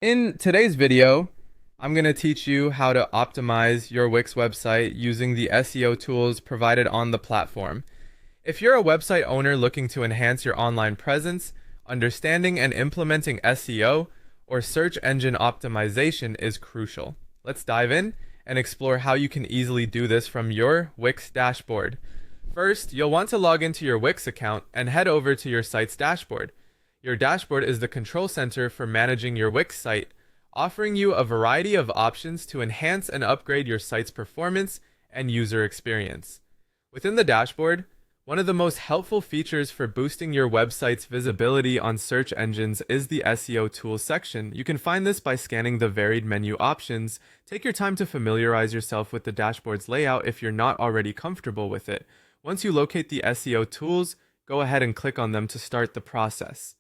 In today's video, I'm going to teach you how to optimize your Wix website using the SEO tools provided on the platform. If you're a website owner looking to enhance your online presence, understanding and implementing SEO or search engine optimization is crucial. Let's dive in and explore how you can easily do this from your Wix dashboard. First, you'll want to log into your Wix account and head over to your site's dashboard. Your dashboard is the control center for managing your Wix site, offering you a variety of options to enhance and upgrade your site's performance and user experience. Within the dashboard, one of the most helpful features for boosting your website's visibility on search engines is the SEO tools section. You can find this by scanning the varied menu options. Take your time to familiarize yourself with the dashboard's layout if you're not already comfortable with it. Once you locate the SEO tools, go ahead and click on them to start the process.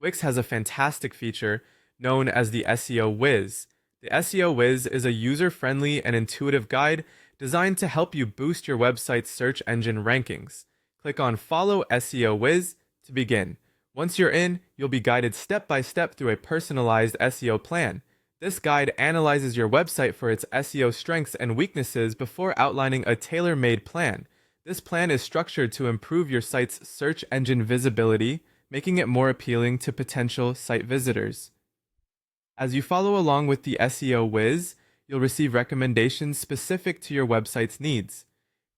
Wix has a fantastic feature known as the SEO Whiz. The SEO Whiz is a user-friendly and intuitive guide designed to help you boost your website's search engine rankings. Click on Follow SEO Whiz to begin. Once you're in, you'll be guided step by step through a personalized SEO plan. This guide analyzes your website for its SEO strengths and weaknesses before outlining a tailor-made plan. This plan is structured to improve your site's search engine visibility, making it more appealing to potential site visitors. As you follow along with the SEO Whiz, you'll receive recommendations specific to your website's needs.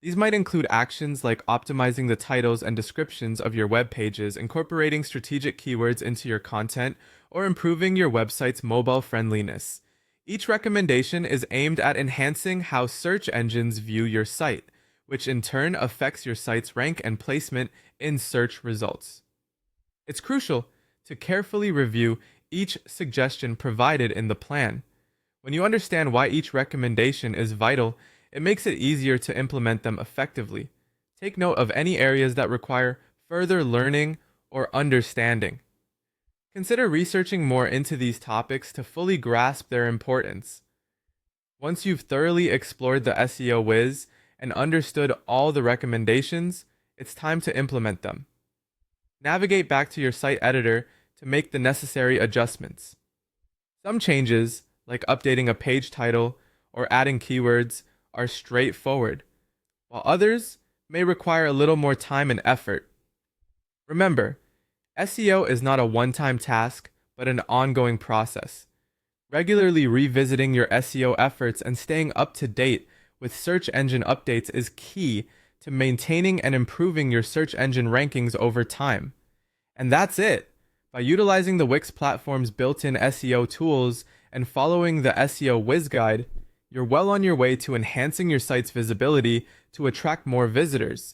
These might include actions like optimizing the titles and descriptions of your web pages, incorporating strategic keywords into your content, or improving your website's mobile friendliness. Each recommendation is aimed at enhancing how search engines view your site, which in turn affects your site's rank and placement in search results. It's crucial to carefully review each suggestion provided in the plan. When you understand why each recommendation is vital, it makes it easier to implement them effectively. Take note of any areas that require further learning or understanding. Consider researching more into these topics to fully grasp their importance. Once you've thoroughly explored the SEO Whiz and understood all the recommendations, it's time to implement them. Navigate back to your site editor to make the necessary adjustments. Some changes, like updating a page title or adding keywords, are straightforward, while others may require a little more time and effort. Remember, SEO is not a one-time task, but an ongoing process. Regularly revisiting your SEO efforts and staying up to date with search engine updates is key to maintaining and improving your search engine rankings over time. And that's it! By utilizing the Wix platform's built-in SEO tools and following the SEO Whiz guide, you're well on your way to enhancing your site's visibility to attract more visitors.